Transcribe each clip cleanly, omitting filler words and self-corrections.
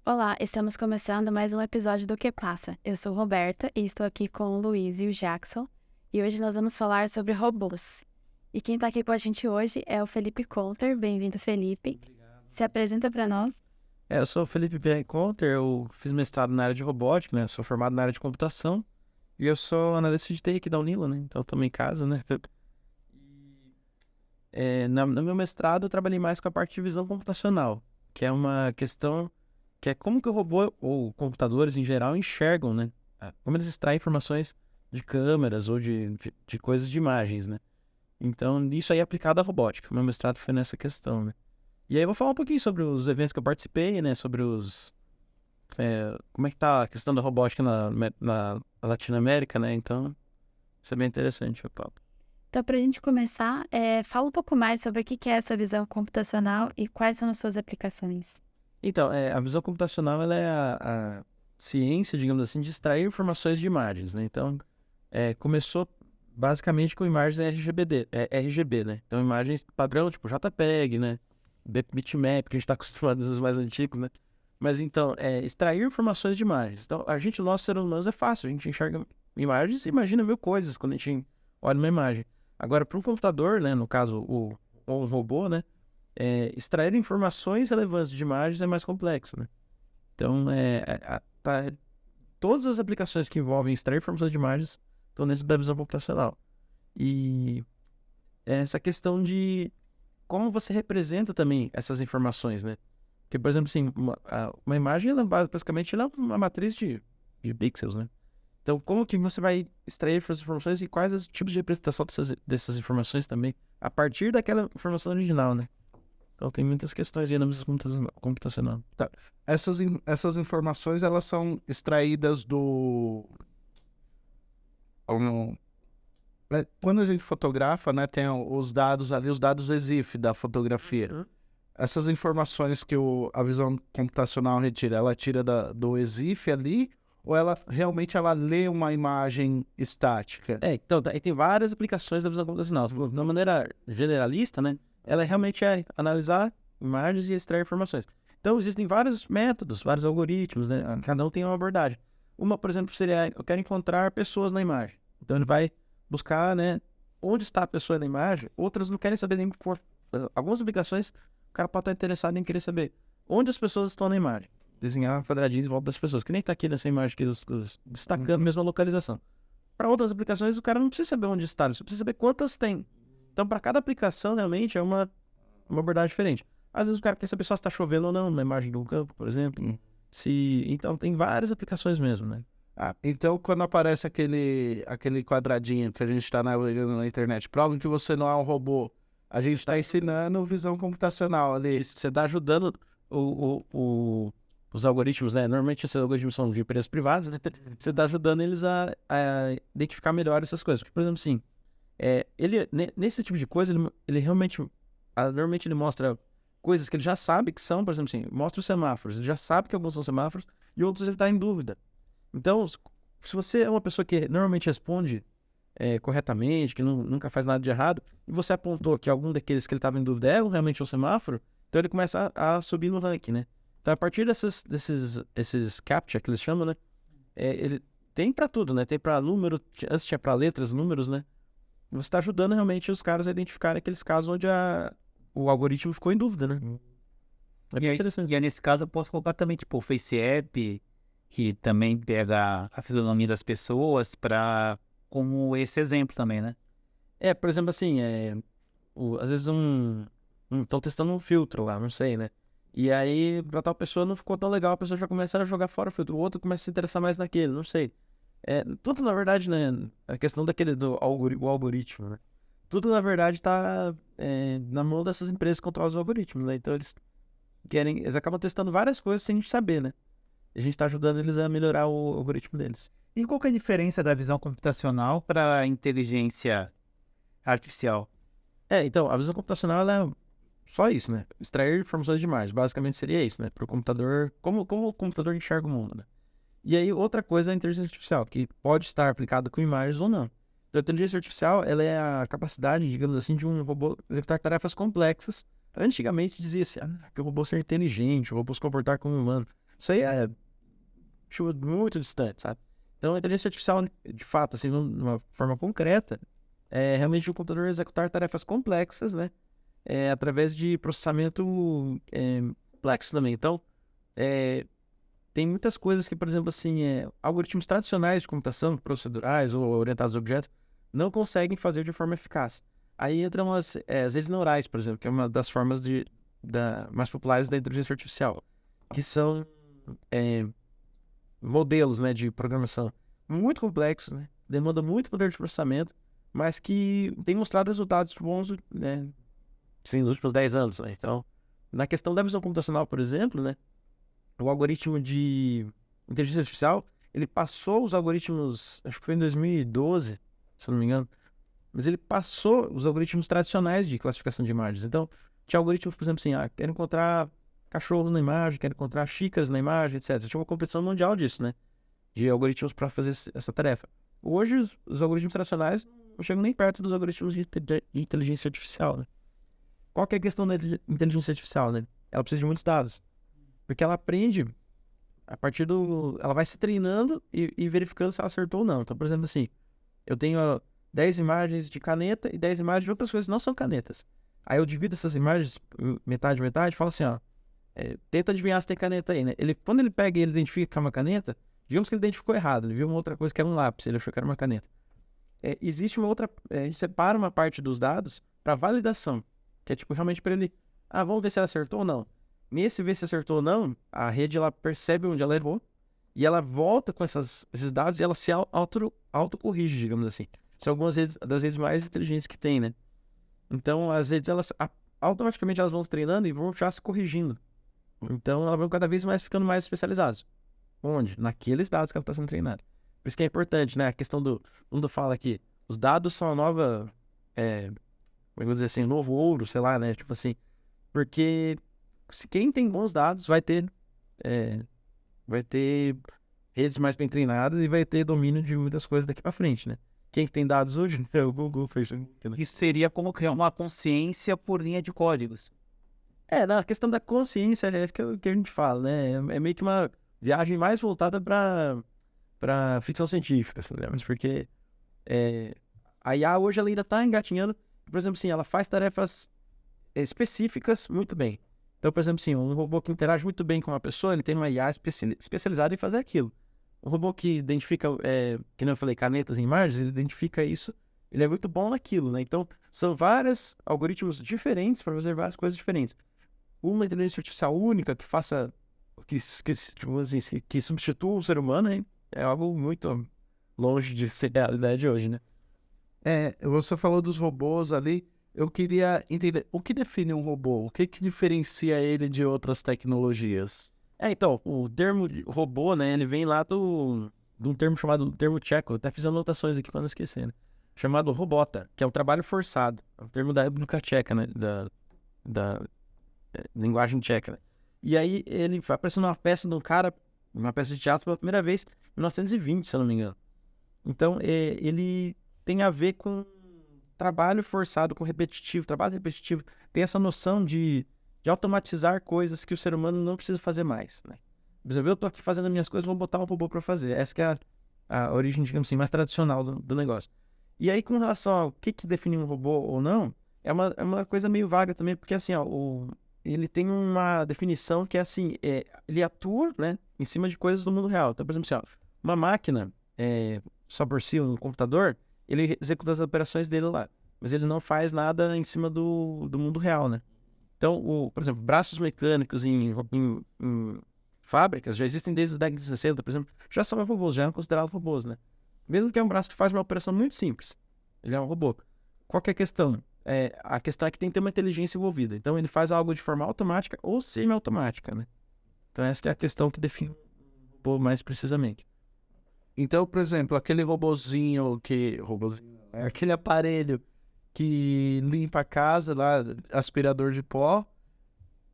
Olá, estamos começando mais um episódio do Que Passa. Eu sou Roberta e estou aqui com o Luiz e o Jackson. E hoje nós vamos falar sobre robôs. E quem está aqui com a gente hoje é o Felipe Conter. Bem-vindo, Felipe. Se apresenta para nós. Eu sou o Felipe Pierre Conter, eu fiz mestrado na área de robótica, né? Sou formado na área de computação e eu sou analista de TI aqui da Unila, né? Então estamos em casa, né? No meu mestrado eu trabalhei mais com a parte de visão computacional, que é uma questão que é como que o robô ou computadores em geral enxergam, né? Como eles extraem informações de câmeras ou de coisas de imagens, né? Então isso aí é aplicado à robótica. O meu mestrado foi nessa questão, né? E aí eu vou falar um pouquinho sobre os eventos que eu participei, né? Sobre como é que tá a questão da robótica na Latinoamérica, né? Então, isso é bem interessante, o papo. Então, para a gente começar, fala um pouco mais sobre o que é essa visão computacional e quais são as suas aplicações. Então, a visão computacional, ela é a ciência, digamos assim, de extrair informações de imagens, né? Então, começou basicamente com imagens RGB, né? Então, imagens padrão, tipo JPEG, né? Bitmap, que a gente está acostumado nos mais antigos, né? Mas então, extrair informações de imagens. Então, nós seres humanos, é fácil. A gente enxerga imagens e imagina mil coisas quando a gente olha uma imagem. Agora, para um computador, né, no caso, ou um robô, né, extrair informações relevantes de imagens é mais complexo, né? Então, todas as aplicações que envolvem extrair informações de imagens estão dentro da visão computacional. E essa questão de como você representa também essas informações, né? Porque, por exemplo, assim, uma imagem, basicamente, ela é uma matriz de pixels, né? Então, como que você vai extrair essas informações e quais os tipos de representação dessas informações também, a partir daquela informação original, né? Então, tem muitas questões aí na visão computacional. Tá. Essas informações, elas são extraídas um, quando a gente fotografa, né, tem os dados ali, os dados EXIF da fotografia. Uhum. Essas informações que a visão computacional retira, ela tira do EXIF ali, ou ela realmente lê uma imagem estática? Então, aí tem várias aplicações da visão computacional. De uma maneira generalista, né? Ela realmente é analisar imagens e extrair informações. Então, existem vários métodos, vários algoritmos, né? Cada um tem uma abordagem. Uma, por exemplo, seria, eu quero encontrar pessoas na imagem. Então, ele vai buscar, né, onde está a pessoa na imagem. Outras não querem saber nem por... Algumas aplicações, o cara pode estar interessado em querer saber onde as pessoas estão na imagem. Desenhar quadradinhos em volta das pessoas, que nem está aqui nessa imagem aqui, destacando mesmo a localização. Para outras aplicações, o cara não precisa saber onde está, ele só precisa saber quantas tem. Então, para cada aplicação, realmente, é uma abordagem diferente. Às vezes o cara quer saber só se está chovendo ou não na imagem de um campo, por exemplo. Então, tem várias aplicações mesmo, né? Então, quando aparece aquele quadradinho que a gente está navegando na internet, prova que você não é um robô. A gente está ensinando visão computacional ali. Você está ajudando os algoritmos, né? Normalmente esses algoritmos são de empresas privadas, né? Você está ajudando eles a identificar melhor essas coisas. Porque, por exemplo, assim, nesse tipo de coisa, ele realmente, normalmente ele mostra coisas que ele já sabe que são, por exemplo, assim, mostra os semáforos. Ele já sabe que alguns são semáforos e outros ele está em dúvida. Então, se você é uma pessoa que normalmente responde corretamente, que nunca faz nada de errado, e você apontou que algum daqueles que ele estava em dúvida é realmente um semáforo, então ele começa a subir no ranking, né? Então, a partir desses CAPTCHA que eles chamam, né? Ele tem para tudo, né? Tem para número, antes tinha para letras, números, né? E você está ajudando realmente os caras a identificarem aqueles casos onde o algoritmo ficou em dúvida, né? É bem interessante. E aí, nesse caso, eu posso colocar também, tipo, o Face App, que também pega a fisionomia das pessoas, como esse exemplo também, né? Por exemplo, assim, às vezes estão testando um filtro lá, não sei, né? E aí, pra tal pessoa não ficou tão legal, a pessoa já começa a jogar fora o filtro, o outro começa a se interessar mais naquele, não sei. Tudo, na verdade, né? A questão o algoritmo, né? Tudo, na verdade, tá na mão dessas empresas que controlam os algoritmos, né? Então, eles acabam testando várias coisas sem a gente saber, né? E a gente tá ajudando eles a melhorar o algoritmo deles. E qual que é a diferença da visão computacional para a inteligência artificial? Então, a visão computacional, ela é só isso, né? Extrair informações de imagem. Basicamente seria isso, né? Para o computador, como o computador enxerga o mundo, né? E aí, outra coisa é a inteligência artificial, que pode estar aplicada com imagens ou não. Então, a inteligência artificial, ela é a capacidade, digamos assim, de um robô executar tarefas complexas. Antigamente dizia-se que o robô ser inteligente, o robô se comportar como humano. Isso aí é tipo, muito distante, sabe? Então, a inteligência artificial, de fato, assim, de uma forma concreta, é realmente o computador executar tarefas complexas, né? Através de processamento complexo também. Então, é, tem muitas coisas que, por exemplo, assim, algoritmos tradicionais de computação, procedurais ou orientados a objetos, não conseguem fazer de forma eficaz. Aí entram as redes neurais, por exemplo, que é uma das formas mais populares da inteligência artificial, que são modelos, né, de programação muito complexos, né, demanda muito poder de processamento, mas que têm mostrado resultados bons, né, sim, nos últimos 10 anos. Né? Então, na questão da visão computacional, por exemplo, né, o algoritmo de inteligência artificial, ele passou os algoritmos, acho que foi em 2012, se eu não me engano, mas ele passou os algoritmos tradicionais de classificação de imagens. Então, tinha algoritmos, por exemplo, assim, quero encontrar cachorros na imagem, quero encontrar xícaras na imagem, etc. Tinha uma competição mundial disso, né? De algoritmos para fazer essa tarefa. Hoje, os algoritmos tradicionais não chegam nem perto dos algoritmos de inteligência artificial, né? Qual que é a questão da inteligência artificial, né? Ela precisa de muitos dados. Porque ela aprende a partir do... Ela vai se treinando e verificando se ela acertou ou não. Então, por exemplo, assim, eu tenho 10 imagens de caneta e 10 imagens de outras coisas que não são canetas. Aí eu divido essas imagens, metade, metade, e falo assim, ó, tenta adivinhar se tem caneta aí, né? Quando ele pega e ele identifica que é uma caneta, digamos que ele identificou errado, ele viu uma outra coisa que era um lápis, ele achou que era uma caneta. Existe uma outra... a gente separa uma parte dos dados para validação, que é tipo realmente para ele... vamos ver se ela acertou ou não. Nesse ver se acertou ou não, a rede ela percebe onde ela errou e ela volta com esses dados e ela se autocorrige, digamos assim. São algumas das redes mais inteligentes que tem, né? Então, as redes, elas automaticamente elas vão se treinando e vão já se corrigindo. Então, elas vão cada vez mais ficando mais especializadas. Onde? Naqueles dados que ela está sendo treinada. Por isso que é importante, né? A questão do mundo fala aqui, os dados são a nova, como eu vou dizer assim, o novo ouro, sei lá, né? Tipo assim, porque se quem tem bons dados vai ter redes mais bem treinadas e vai ter domínio de muitas coisas daqui para frente, né? Quem tem dados hoje é o Google, Facebook. Isso seria como criar uma consciência por linha de códigos. Na questão da consciência, é que a gente fala, né? É meio que uma viagem mais voltada para ficção científica, né? Porque a IA hoje ela ainda está engatinhando. Por exemplo, assim, ela faz tarefas específicas muito bem. Então, por exemplo, assim, um robô que interage muito bem com uma pessoa, ele tem uma IA especializada em fazer aquilo. Um robô que identifica, que nem eu falei, canetas em imagens, ele identifica isso, ele é muito bom naquilo, né? Então, são vários algoritmos diferentes para fazer várias coisas diferentes. Uma inteligência artificial única que faça, tipo assim, que substitua o ser humano, hein? É algo muito longe de ser realidade hoje, né? Você falou dos robôs ali, eu queria entender, o que define um robô? O que diferencia ele de outras tecnologias? Então, o termo robô, né, ele vem lá de um termo chamado termo tcheco, eu até fiz anotações aqui para não esquecer, né? Chamado robota, que é um trabalho forçado, é um termo da República Tcheca, né, da linguagem tcheca, né? E aí ele vai aparecendo uma peça de um cara, uma peça de teatro pela primeira vez em 1920, se eu não me engano. Então, ele tem a ver com trabalho forçado, com repetitivo, trabalho repetitivo, tem essa noção de automatizar coisas que o ser humano não precisa fazer mais, né? Por exemplo, eu estou aqui fazendo as minhas coisas, vou botar um robô para fazer. Essa que é a origem, digamos assim, mais tradicional do negócio. E aí, com relação ao que define um robô ou não, é uma coisa meio vaga também, porque assim, ele tem uma definição que é assim, ele atua, né, em cima de coisas do mundo real. Então, por exemplo, assim, uma máquina, só por si, um computador, ele executa as operações dele lá, mas ele não faz nada em cima do mundo real, né? Então, por exemplo, braços mecânicos em fábricas já existem desde a década de 60, por exemplo, já são robôs, já são considerados robôs, né? Mesmo que é um braço que faz uma operação muito simples, ele é um robô. Qual que é a questão? A questão é que tem que ter uma inteligência envolvida. Então, ele faz algo de forma automática ou semi-automática, né? Então, essa é a questão que define o robô mais precisamente. Então, por exemplo, aquele aquele aparelho que limpa a casa, lá, aspirador de pó,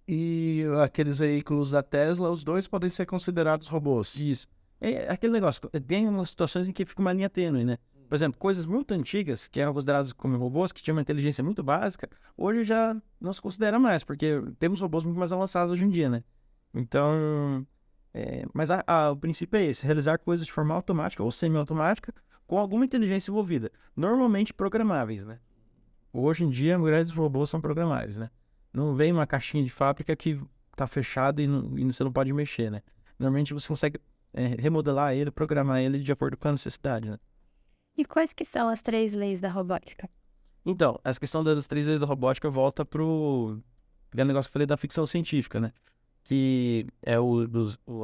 e aqueles veículos da Tesla, os dois podem ser considerados robôs. Isso. É aquele negócio, tem umas situações em que fica uma linha tênue, né? Por exemplo, coisas muito antigas, que eram consideradas como robôs, que tinham uma inteligência muito básica, hoje já não se considera mais, porque temos robôs muito mais avançados hoje em dia, né? Então, Mas o princípio é esse, realizar coisas de forma automática ou semi-automática com alguma inteligência envolvida, normalmente programáveis, né? Hoje em dia, a maioria dos robôs são programáveis, né? Não vem uma caixinha de fábrica que tá fechada e você não pode mexer, né? Normalmente você consegue remodelar ele, programar ele de acordo com a necessidade, né? E quais que são as 3 leis da robótica? Então, essa questão das 3 leis da robótica volta pro aquele negócio que eu falei da ficção científica, né? Que é o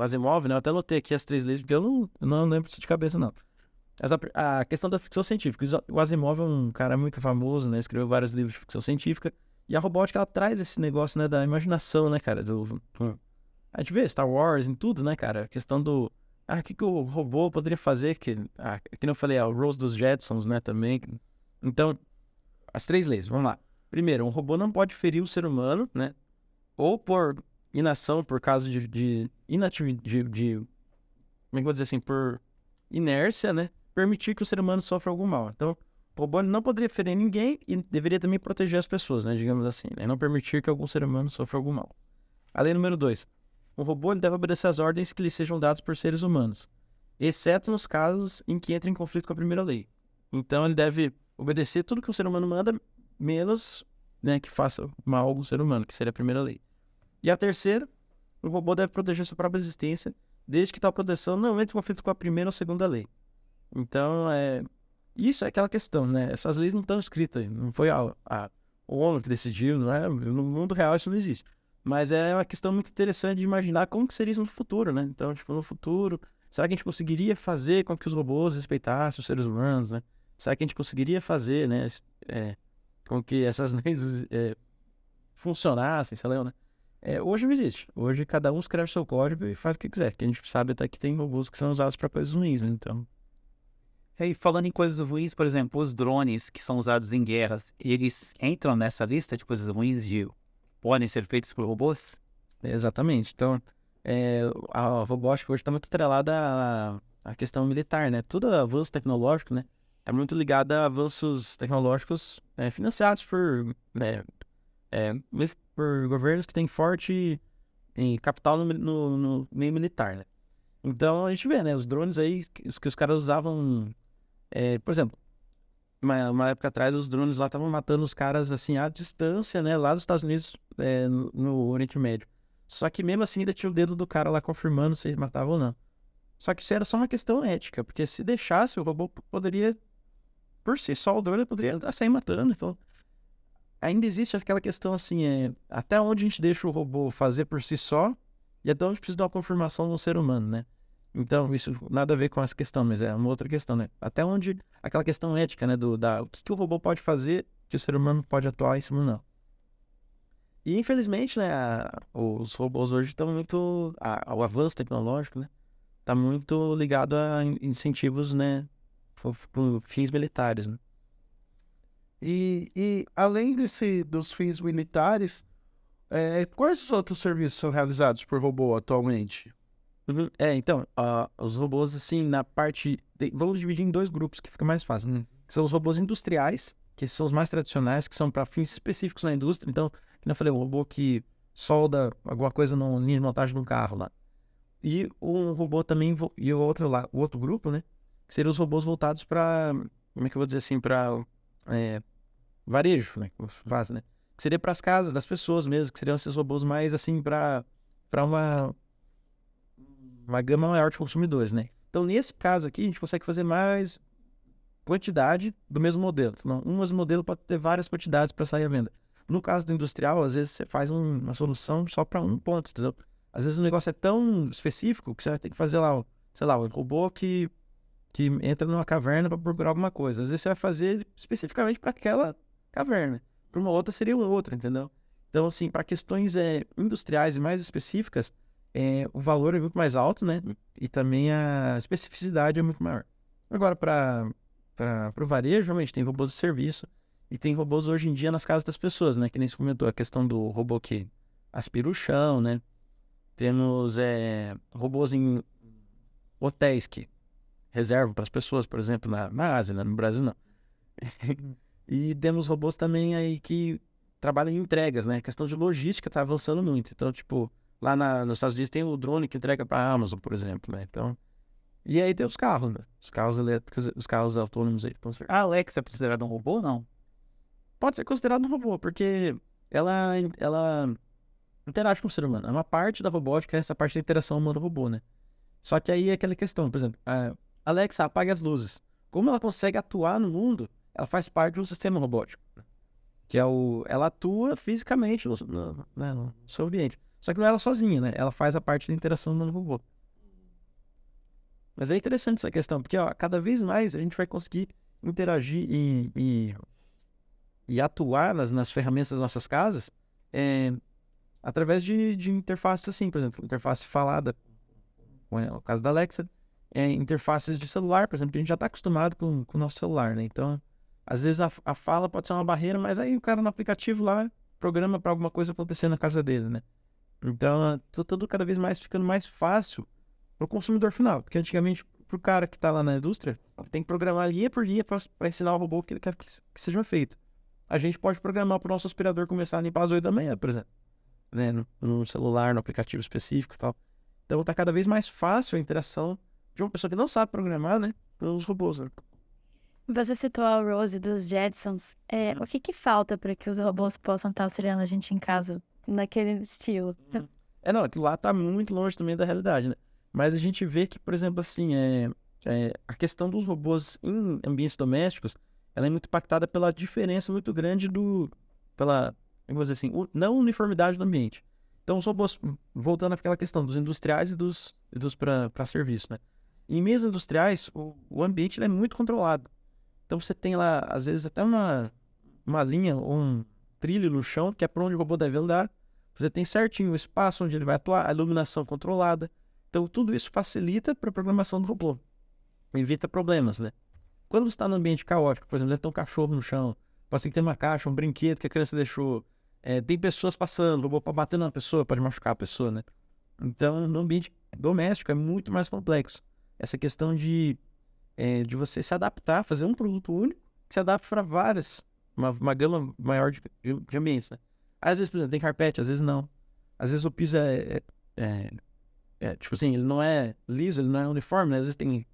Asimov, né? Eu até anotei aqui as 3 leis, porque eu não lembro disso de cabeça, não. Mas a questão da ficção científica. O Asimov é um cara muito famoso, né? Escreveu vários livros de ficção científica. E a robótica, ela traz esse negócio, né? Da imaginação, né, cara? A gente vê Star Wars em tudo, né, cara? A questão do... o que o robô poderia fazer? Que nem eu falei, o Rose dos Jetsons, né, também. Então, as 3 leis, vamos lá. Primeiro, um robô não pode ferir o ser humano, né? Ou por inação, por causa de inatividade, como é que eu vou dizer assim? Por inércia, né? Permitir que o ser humano sofra algum mal. Então, o robô não poderia ferir ninguém e deveria também proteger as pessoas, né? Digamos assim, né? Não permitir que algum ser humano sofra algum mal. A lei número 2. O robô ele deve obedecer às ordens que lhe sejam dadas por seres humanos, exceto nos casos em que entre em conflito com a primeira lei. Então, ele deve obedecer tudo que o ser humano manda, menos, né, que faça mal a algum ser humano, que seria a primeira lei. E a terceira, o robô deve proteger sua própria existência, desde que tal proteção não entre em conflito com a primeira ou segunda lei. Então, isso é aquela questão, né? Essas leis não estão escritas, não foi a ONU que decidiu, não é? No mundo real isso não existe. Mas é uma questão muito interessante de imaginar como que seria isso no futuro, né? Então, tipo, no futuro, será que a gente conseguiria fazer com que os robôs respeitassem os seres humanos, né? Será que a gente conseguiria fazer, né, com que essas leis funcionassem, sei lá, né? Hoje não existe. Hoje cada um escreve seu código e faz o que quiser. Que a gente sabe até que tem robôs que são usados para coisas ruins, né? Então, E falando em coisas ruins, por exemplo, os drones que são usados em guerras, eles entram nessa lista de coisas ruins de podem ser feitos por robôs? exatamente. Então, a robótica hoje está muito atrelada à questão militar, né? Todo avanço tecnológico, né? É muito ligado a avanços tecnológicos financiados por governos que têm forte capital no meio militar, né? Então, a gente vê, né? Os drones aí que os caras usavam... por exemplo, uma época atrás, os drones lá estavam matando os caras, assim, à distância, né? Lá dos Estados Unidos, no Oriente Médio. Só que mesmo assim ainda tinha o dedo do cara lá confirmando se ele matava ou não. Só que isso era só uma questão ética, porque se deixasse, o robô poderia, por si só, o drone poderia sair matando. Então, ainda existe aquela questão assim, até onde a gente deixa o robô fazer por si só e até onde precisa de uma confirmação de um ser humano, né? Então, isso nada a ver com essa questão, mas é uma outra questão, né? Até onde aquela questão ética, né? O que o robô pode fazer que o ser humano pode atuar em cima, não. E, infelizmente, né? Os robôs hoje estão muito... o avanço tecnológico, né? Está muito ligado a incentivos, né? Por fins militares, né? E além dos fins militares, quais os outros serviços são realizados por robô atualmente? Uhum. Então, os robôs, assim, na parte... Vamos dividir em 2 grupos, que fica mais fácil. Que são os robôs industriais, que são os mais tradicionais, que são para fins específicos na indústria. Então, como eu falei, um robô que solda alguma coisa na linha de montagem de um carro lá. E um robô também, e o outro grupo, né? Que seriam os robôs voltados para... Como é que eu vou dizer assim? Para varejo, né? Faz, né? Que seria para as casas das pessoas mesmo, que seriam esses robôs mais, assim, para uma gama maior de consumidores, né? Então, nesse caso aqui, a gente consegue fazer mais quantidade do mesmo modelo. Senão, um mesmo modelo pode ter várias quantidades para sair à venda. No caso do industrial, às vezes você faz uma solução só para um ponto, entendeu? Às vezes o negócio é tão específico que você vai ter que fazer lá, sei lá, um robô que entra numa caverna para procurar alguma coisa. Às vezes você vai fazer especificamente para aquela caverna. Para uma outra seria outra, entendeu? Então, assim, para questões industriais e mais específicas, o valor é muito mais alto, né? E também a especificidade é muito maior. Agora, para o varejo, realmente, tem robôs de serviço e tem robôs hoje em dia nas casas das pessoas, né? Que nem se comentou, a questão do robô que aspira o chão, né? Temos robôs em hotéis que reservam para as pessoas, por exemplo, na Ásia, né? No Brasil não. E temos robôs também aí que trabalham em entregas, né? A questão de logística está avançando muito. Então, tipo, lá nos Estados Unidos tem o drone que entrega para a Amazon, por exemplo, né? Então, e aí tem os carros, né? Os carros elétricos, os carros autônomos aí. Então, A Alexa é considerada um robô ou não? pode ser considerado um robô, porque ela interage com o ser humano. É uma parte da robótica, essa parte da interação humano-robô, né? Só que aí é aquela questão, por exemplo, a Alexa, apague as luzes. Como ela consegue atuar no mundo, ela faz parte de um sistema robótico, né? Que é ela atua fisicamente né, no seu ambiente. Só que não é ela sozinha, né? Ela faz a parte da interação humano-robô. Mas é interessante essa questão, porque ó, cada vez mais a gente vai conseguir interagir e atuar nas ferramentas das nossas casas através de interfaces assim, por exemplo, interface falada, como é o caso da Alexa, interfaces de celular, por exemplo, que a gente já está acostumado com o nosso celular, né? Então, às vezes a fala pode ser uma barreira, mas aí o cara no aplicativo lá programa para alguma coisa acontecer na casa dele, né? Então, tudo cada vez mais ficando mais fácil para o consumidor final, porque antigamente, para o cara que está lá na indústria, tem que programar linha por linha para ensinar o robô o que ele quer que seja feito. A gente pode programar para o nosso aspirador começar a limpar às 8 da manhã, por exemplo, né? No celular, no aplicativo específico e tal. Então, está cada vez mais fácil a interação de uma pessoa que não sabe programar, né? Com os robôs, né? Você citou a Rose dos Jetsons. O que falta para que os robôs possam estar auxiliando a gente em casa naquele estilo? Não, aquilo lá tá muito longe também da realidade, né? Mas a gente vê que, por exemplo, assim, a questão dos robôs em ambientes domésticos, ela é muito impactada pela diferença muito grande pela, vamos dizer assim, não uniformidade do ambiente. Então, os robôs, voltando àquela questão dos industriais e dos para serviço, né? Em meios industriais, o ambiente ele é muito controlado. Então, você tem lá, às vezes, até uma linha ou um trilho no chão, que é para onde o robô deve andar. Você tem certinho o espaço onde ele vai atuar, a iluminação controlada. Então, tudo isso facilita para a programação do robô. Evita problemas, né? Quando você está num ambiente caótico, por exemplo, deve ter um cachorro no chão, pode ser que tenha uma caixa, um brinquedo que a criança deixou, tem pessoas passando, o robô pode bater numa pessoa, pode machucar a pessoa, né? Então, no ambiente doméstico é muito mais complexo. Essa questão de você se adaptar, fazer um produto único que se adapte para uma gama maior de ambientes, né? Às vezes, por exemplo, tem carpete, às vezes não. Às vezes o piso tipo assim, ele não é liso, ele não é uniforme, né? Às vezes tem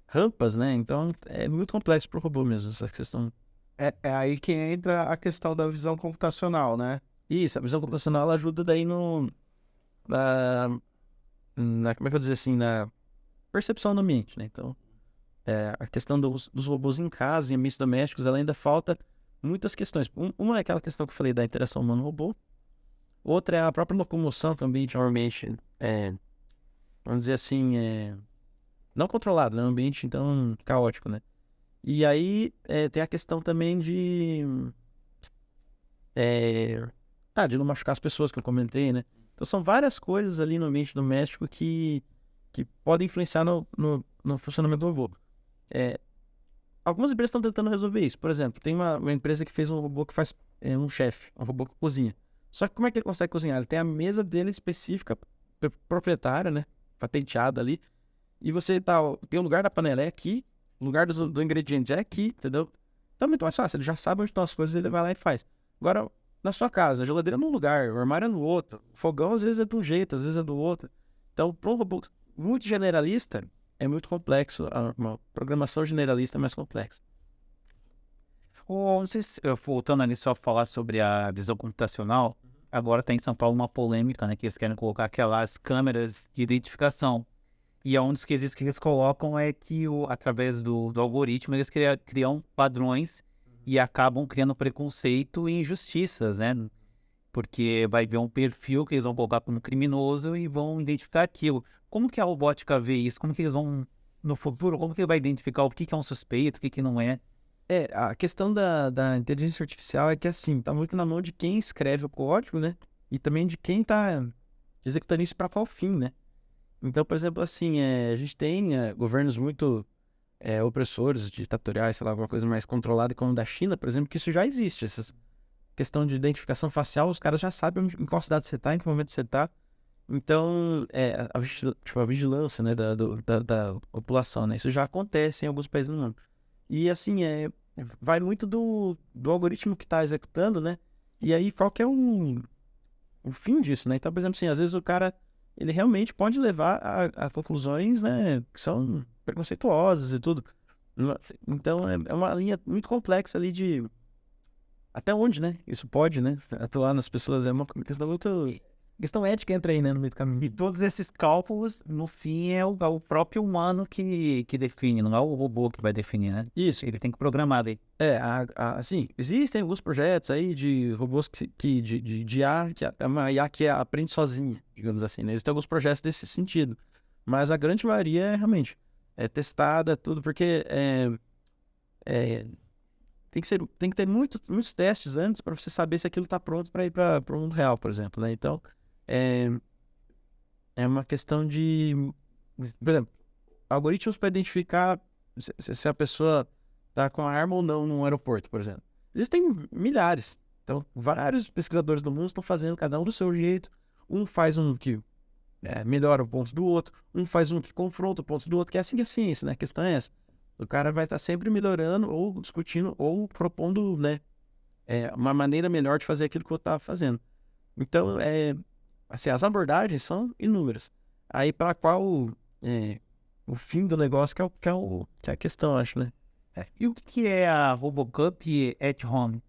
rampas, né? Então é muito complexo pro robô mesmo, essa questão. É aí que entra a questão da visão computacional, né? Isso, a visão computacional ela ajuda daí como é que eu vou dizer assim, na percepção do ambiente, né? Então, a questão dos robôs em casa, em ambientes domésticos, ela ainda falta muitas questões. Uma é aquela questão que eu falei da interação humano-robô. Outra é a própria locomoção, que o ambiente é um ambiente, vamos dizer assim, não controlado, né? Um ambiente, então, caótico, né? E aí, tem a questão também de não machucar as pessoas, que eu comentei, né? Então, são várias coisas ali no ambiente doméstico que podem influenciar no funcionamento do robô. Algumas empresas estão tentando resolver isso. Por exemplo, tem uma empresa que fez um robô que faz um chefe, um robô que cozinha. Só que como é que ele consegue cozinhar? Ele tem a mesa dele específica, proprietária, né? Patenteada ali. E você tem o lugar da panela é aqui, o lugar do ingrediente é aqui, entendeu? Então é muito mais fácil. Ele já sabe onde estão as coisas, ele vai lá e faz. Agora, na sua casa, a geladeira é num lugar, o armário é no outro. O fogão às vezes é de um jeito, às vezes é do outro. Então, para um robô muito generalista, é muito complexo. Uma programação generalista é mais complexa. Não sei se, voltando ali só a falar sobre a visão computacional, agora tem em São Paulo uma polêmica, né? Que eles querem colocar aquelas câmeras de identificação. E um dos quesitos que eles colocam é que, através do algoritmo, eles criam padrões e acabam criando preconceito e injustiças, né? Porque vai ver um perfil que eles vão colocar como criminoso e vão identificar aquilo. Como que a robótica vê isso? Como que eles vão, no futuro, como que ele vai identificar o que é um suspeito, o que não é? A questão da inteligência artificial é que, assim, tá muito na mão de quem escreve o código, né? E também de quem tá executando isso para qual fim, né? Então, por exemplo, assim, a gente tem governos muito opressores, ditatoriais, sei lá, alguma coisa mais controlada, como o da China, por exemplo, que isso já existe. Essa questão de identificação facial, os caras já sabem em qual cidade você tá, em que momento você tá. Então, a vigilância, né, da população, né? Isso já acontece em alguns países do mundo. E, assim, vai muito do algoritmo que está executando, né? E aí, qual que é o fim disso, né? Então, por exemplo, assim, às vezes o cara, ele realmente pode levar a conclusões, né, que são preconceituosas e tudo. Então, é uma linha muito complexa ali de até onde, né? Isso pode, né? Atuar nas pessoas é uma questão muito... Questão ética entra aí, né, no meio do caminho. E todos esses cálculos, no fim, é o próprio humano que define, não é o robô que vai definir, né? Isso. Ele tem que programar ali. Assim, existem alguns projetos aí de robôs de IA, que é uma IA que aprende sozinha, digamos assim, né? Existem alguns projetos desse sentido. Mas a grande maioria é realmente testada, tudo, porque tem que ter muitos testes antes para você saber se aquilo está pronto para ir para o mundo real, por exemplo, né? Então, é uma questão de, por exemplo, algoritmos para identificar se a pessoa está com a arma ou não num aeroporto, por exemplo. Existem milhares. Então, vários pesquisadores do mundo estão fazendo cada um do seu jeito. Um faz um que melhora o ponto do outro, um faz um que confronta o ponto do outro, que é assim que a ciência, né? A questão é essa. O cara vai estar sempre melhorando, ou discutindo, ou propondo, né, uma maneira melhor de fazer aquilo que eu estava fazendo. Então, assim, as abordagens são inúmeras. Aí, para qual o fim do negócio que é a questão, acho, né? E o que é a RoboCup at Home?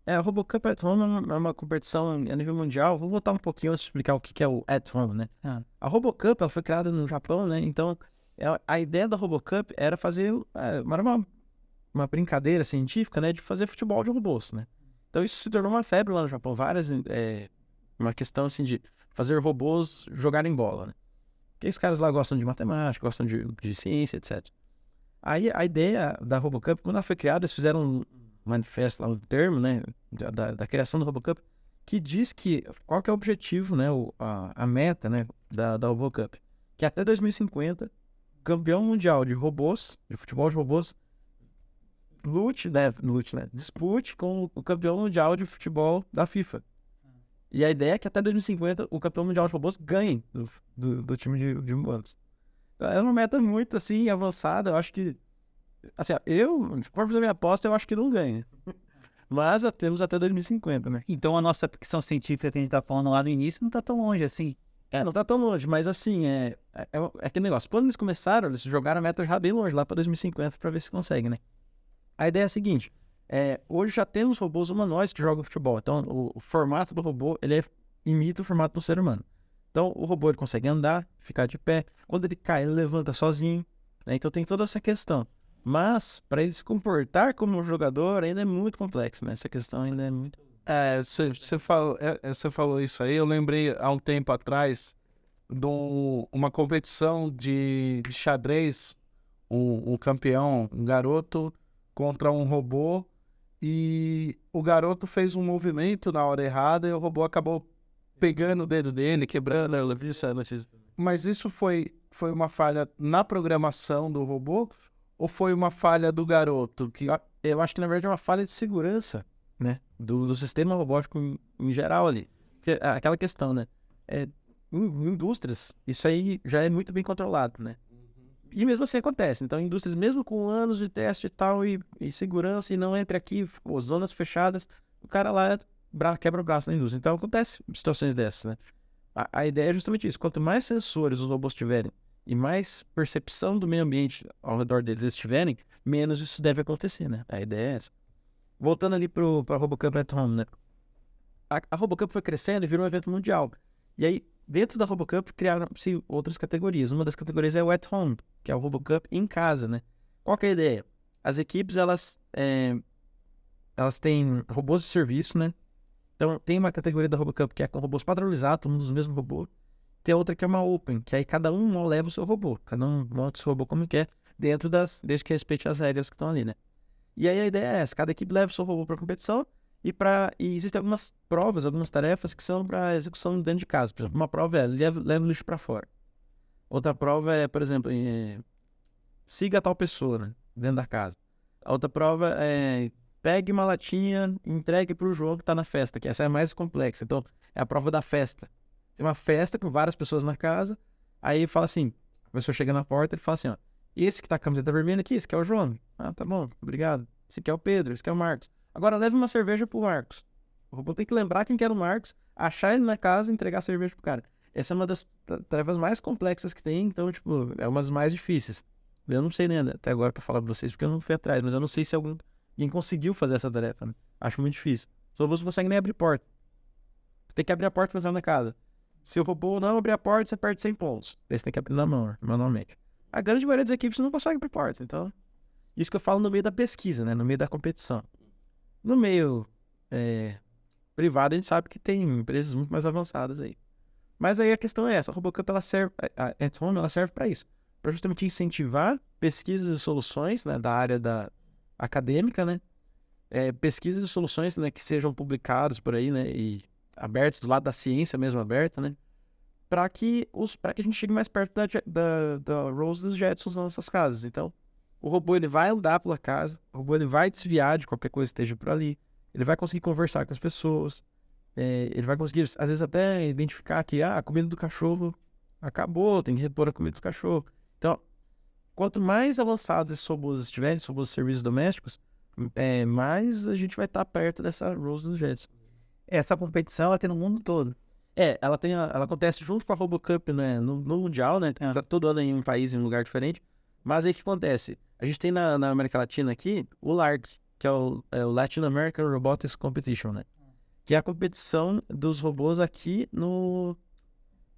A RoboCup at Home é uma competição a nível mundial. Vou voltar um pouquinho antes de explicar o que é o at Home, né? A RoboCup, ela foi criada no Japão, né? Então, a ideia da RoboCup era fazer uma brincadeira científica, né? De fazer futebol de robôs, né? Então, isso se tornou uma febre lá no Japão. Uma questão, assim, de fazer robôs jogarem bola, né? Porque os caras lá gostam de matemática, gostam de ciência, etc. Aí, a ideia da RoboCup, quando ela foi criada, eles fizeram um manifesto lá, um termo, né? Da criação do RoboCup, que diz que qual que é o objetivo, né? A meta, né? Da RoboCup. Que até 2050, campeão mundial de robôs, de futebol de robôs, dispute com o campeão mundial de futebol da FIFA. E a ideia é que até 2050 o campeão mundial de robôs ganhe do time de humanos. Então, é uma meta muito, assim, avançada. Eu acho que, assim, se for fazer minha aposta, eu acho que não ganha. Mas temos até 2050, né? Então a nossa ficção científica que a gente tá falando lá no início não tá tão longe assim. Não tá tão longe, mas assim, é aquele negócio. Quando eles começaram, eles jogaram a meta já bem longe, lá pra 2050, pra ver se conseguem, né? A ideia é a seguinte, hoje já temos robôs humanoides que jogam futebol, então o formato do robô, ele imita o formato do ser humano. Então o robô, ele consegue andar, ficar de pé, quando ele cai, ele levanta sozinho, né? Então tem toda essa questão. Mas, para ele se comportar como um jogador, ainda é muito complexo, né? Essa questão ainda é muito... Você falou isso aí, eu lembrei há um tempo atrás de uma competição de xadrez, um campeão, um garoto contra um robô, e o garoto fez um movimento na hora errada e o robô acabou pegando o dedo dele, quebrando. Eu vi essa notícia. Mas isso foi uma falha na programação do robô ou foi uma falha do garoto? Eu acho que, na verdade, é uma falha de segurança, né? Do sistema robótico em geral ali. Porque, aquela questão, né? Em indústrias, isso aí já é muito bem controlado, né? E mesmo assim acontece. Então, indústrias, mesmo com anos de teste e tal, e segurança, e não entre aqui, zonas fechadas, o cara lá quebra o braço na indústria. Então, acontece situações dessas, né? A ideia é justamente isso. Quanto mais sensores os robôs tiverem e mais percepção do meio ambiente ao redor deles eles tiverem, menos isso deve acontecer, né? A ideia é essa. Voltando ali para a RoboCup at Home, né? A RoboCup foi crescendo e virou um evento mundial. E aí, dentro da RoboCup, criaram-se outras categorias. Uma das categorias é o at Home, que é o RoboCup em casa, né? Qual que é a ideia? As equipes, elas têm robôs de serviço, né? Então, tem uma categoria da RoboCup que é com robôs padronizados, todo mundo usa o mesmo robô. Tem outra que é uma Open, que aí cada um leva o seu robô. Cada um monta o seu robô como quer, desde que respeite as regras que estão ali, né? E aí a ideia é essa, cada equipe leva o seu robô para competição e existem algumas provas, algumas tarefas que são para execução dentro de casa. Por exemplo, uma prova é leva o lixo para fora. Outra prova é, por exemplo, siga tal pessoa, né, dentro da casa. A outra prova é pegue uma latinha e entregue para o João que está na festa, que essa é a mais complexa. Então, é a prova da festa. Tem uma festa com várias pessoas na casa, aí fala assim, a pessoa chega na porta e fala assim, ó, esse que tá com a camiseta vermelha aqui, esse que é o João. Ah, tá bom, obrigado. Esse aqui é o Pedro, esse aqui é o Marcos. Agora leve uma cerveja pro Marcos. O robô tem que lembrar quem que era o Marcos, achar ele na casa e entregar cerveja pro cara. Essa é uma das tarefas mais complexas que tem, então, tipo, é uma das mais difíceis. Eu não sei, né, até agora pra falar pra vocês, porque eu não fui atrás, mas eu não sei se alguém conseguiu fazer essa tarefa, né? Acho muito difícil. Os robôs não conseguem nem abrir porta. Tem que abrir a porta pra entrar na casa. Se o robô não abrir a porta, você perde 100 pontos. Daí você tem que abrir na mão, manualmente. A grande maioria das equipes não consegue abrir porta, então... Isso que eu falo no meio da pesquisa, né? No meio da competição. No meio privado, a gente sabe que tem empresas muito mais avançadas aí. Mas aí a questão é essa. A RoboCup, ela serve... A At Home, ela serve para isso. Para justamente incentivar pesquisas e soluções, né? Da área da acadêmica, né? Pesquisas e soluções, né? Que sejam publicadas por aí, né? E abertas do lado da ciência mesmo, aberta, né? Para que a gente chegue mais perto da Rose e dos Jetsons nas nossas casas. Então, o robô ele vai andar pela casa, o robô ele vai desviar de qualquer coisa que esteja por ali, ele vai conseguir conversar com as pessoas, ele vai conseguir, às vezes, até identificar que a comida do cachorro acabou, tem que repor a comida do cachorro. Então, quanto mais avançados esses robôs estiverem, esses robôs de serviços domésticos, mais a gente vai estar perto dessa Rose dos Jetsons. Essa competição ela tem no mundo todo. Ela acontece junto com a RoboCup, né, no Mundial, né? Tá todo ano em um país, em um lugar diferente. Mas aí o que acontece? A gente tem na América Latina aqui o LARC, que é o Latin American Robotics Competition, né? Que é a competição dos robôs aqui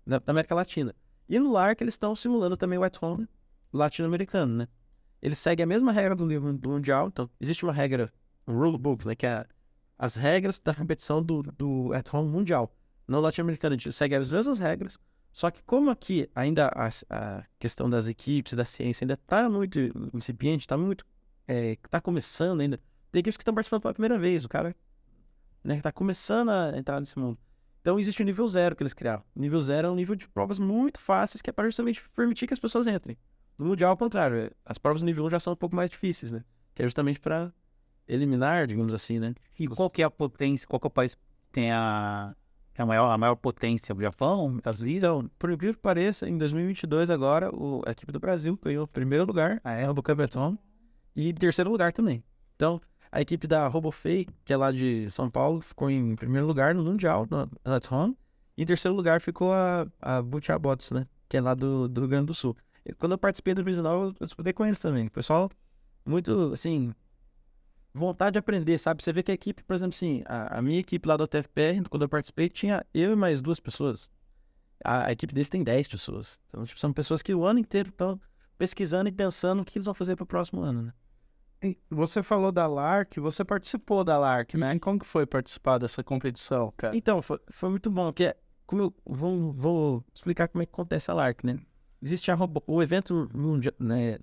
na América Latina. E no LARC eles estão simulando também o At Home latino-americano, né? Eles seguem a mesma regra do Mundial. Então, existe uma regra, um rulebook, né? Que é as regras da competição do At Home Mundial. No latino-americano a gente segue as mesmas regras. Só que como aqui ainda a questão das equipes, da ciência ainda está muito incipiente, está começando ainda. Tem equipes que estão participando pela primeira vez, o cara, né, está começando a entrar nesse mundo. Então existe o nível 0 que eles criaram. O nível 0 é um nível de provas muito fáceis que é para justamente permitir que as pessoas entrem. No Mundial, ao contrário, as provas do nível 1 já são um pouco mais difíceis, né? Que é justamente para eliminar, digamos assim, né? E qual que é a potência, qual que é o país que tem a maior potência? O Japão, Estados Unidos? Então, por incrível que pareça, em 2022 agora, a equipe do Brasil ganhou o primeiro lugar, a RoboCup At Home, e em terceiro lugar também. Então, a equipe da RoboFei, que é lá de São Paulo, ficou em primeiro lugar no Mundial, no At Home, e em terceiro lugar ficou a Butchabots, né? Que é lá do Rio Grande do Sul. E quando eu participei do 2019, eu disputei com eles também. O pessoal, muito, assim, vontade de aprender, sabe? Você vê que a equipe, por exemplo, assim, a minha equipe lá do TFPR, quando eu participei, tinha eu e mais 2 pessoas. A equipe deles tem 10 pessoas. Então, tipo, são pessoas que o ano inteiro estão pesquisando e pensando o que eles vão fazer pro próximo ano, né? E você falou da LARC, você participou da LARC, né? Como que foi participar dessa competição, cara? Então, foi muito bom, porque como eu vou explicar como é que acontece a LARC, né? Existe o evento mundial, né?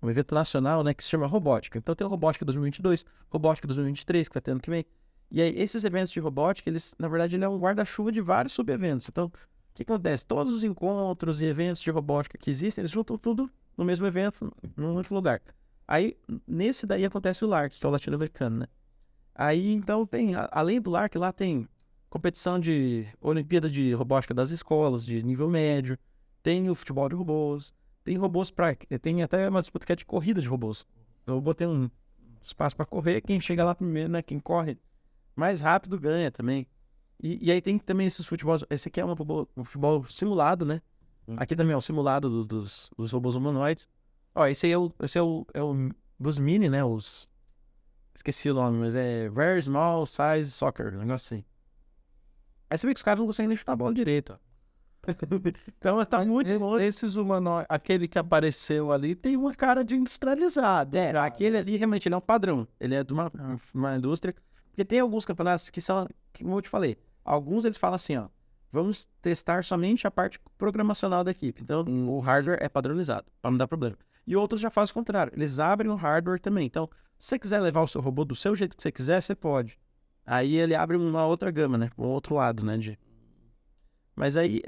Um evento nacional, né, que se chama Robótica. Então tem o Robótica 2022, Robótica 2023, que vai ter ano que vem. E aí, esses eventos de robótica, eles, na verdade, ele é um guarda-chuva de vários subeventos. Então, o que acontece? Todos os encontros e eventos de robótica que existem, eles juntam tudo no mesmo evento, num único lugar. Aí, nesse daí acontece o LARC, que é o latino-americano, né? Aí, então, tem, além do LARC, lá tem competição de Olimpíada de Robótica das escolas, de nível médio, tem o futebol de robôs, tem robôs tem até uma disputa que é de corrida de robôs. O robô tem um espaço para correr, quem chega lá primeiro, né? Quem corre mais rápido ganha também. E aí tem também esses futebols. Esse aqui é um futebol simulado, né? Aqui também é o simulado dos robôs humanoides. Ó, esse aí é o dos mini, né? Esqueci o nome, mas é Very Small Size Soccer, um negócio assim. Aí você vê que os caras não conseguem nem chutar a bola direito, ó. Então tá muito longe. Esses humanoides, aquele que apareceu ali, tem uma cara de industrializado. Aquele ali realmente ele é um padrão. Ele é de uma indústria. Porque tem alguns campeonatos que são, como eu te falei, alguns eles falam assim, ó, vamos testar somente a parte programacional da equipe. Então o hardware é padronizado, para não dar problema. E outros já fazem o contrário, eles abrem o hardware também. Então, se você quiser levar o seu robô do seu jeito que você quiser, você pode. Aí ele abre uma outra gama, né? Um outro lado, né? Mas aí,